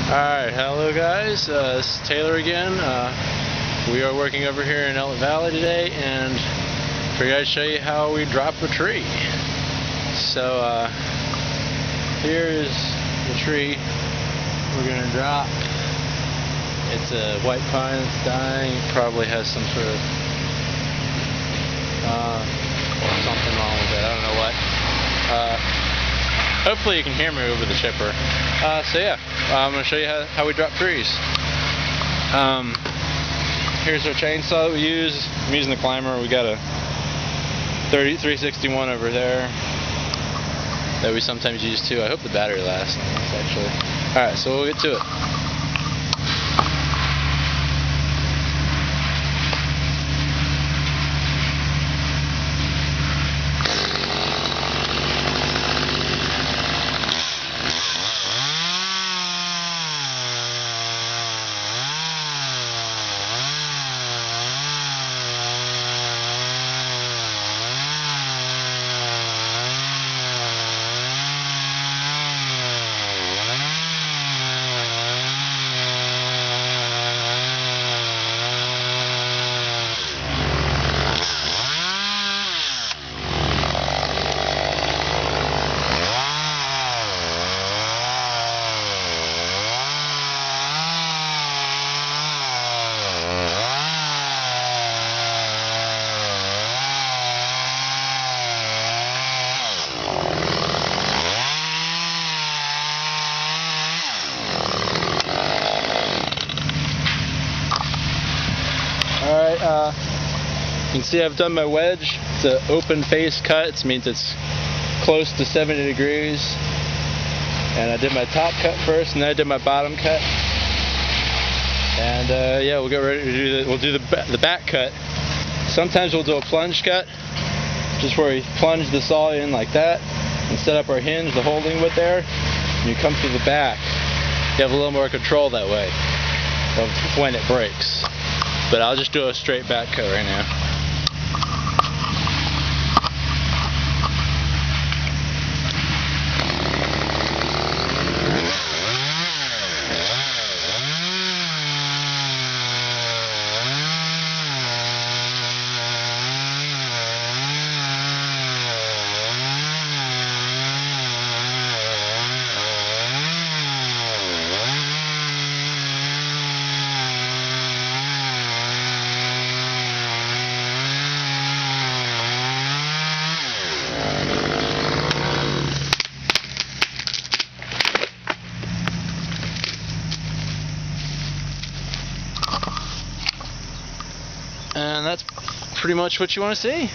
Alright, hello guys, this is Taylor again. We are working over here in Ellet Valley today, and figured I'd show you how we drop a tree. So here is the tree we're going to drop. It's a white pine that's dying. It probably has some sort of something wrong with it, I don't know what. Hopefully you can hear me over the chipper. So yeah, I'm going to show you how we drop trees. Here's our chainsaw that we use. I'm using the Climber. We got a 361 over there that we sometimes use too. I hope the battery lasts on this actually. Alright, so we'll get to it. Alright, you can see I've done my wedge. It's an open face cut. It means it's close to 70 degrees. And I did my top cut first, and then I did my bottom cut. And yeah, we'll get ready to do the back cut. Sometimes we'll do a plunge cut, just where we plunge the saw in like that, and set up our hinge, the holding width there, and you come through the back. You have a little more control that way of when it breaks. But I'll just do a straight back cut right now. And that's pretty much what you want to see.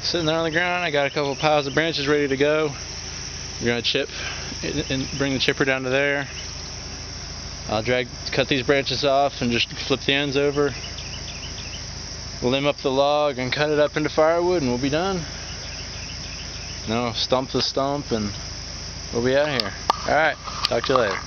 Sitting there on the ground, I got a couple piles of branches ready to go. We're going to chip and bring the chipper down to there. I'll cut these branches off and just flip the ends over. Limb up the log and cut it up into firewood, and we'll be done. Now stump the stump and we'll be out of here. Alright, talk to you later.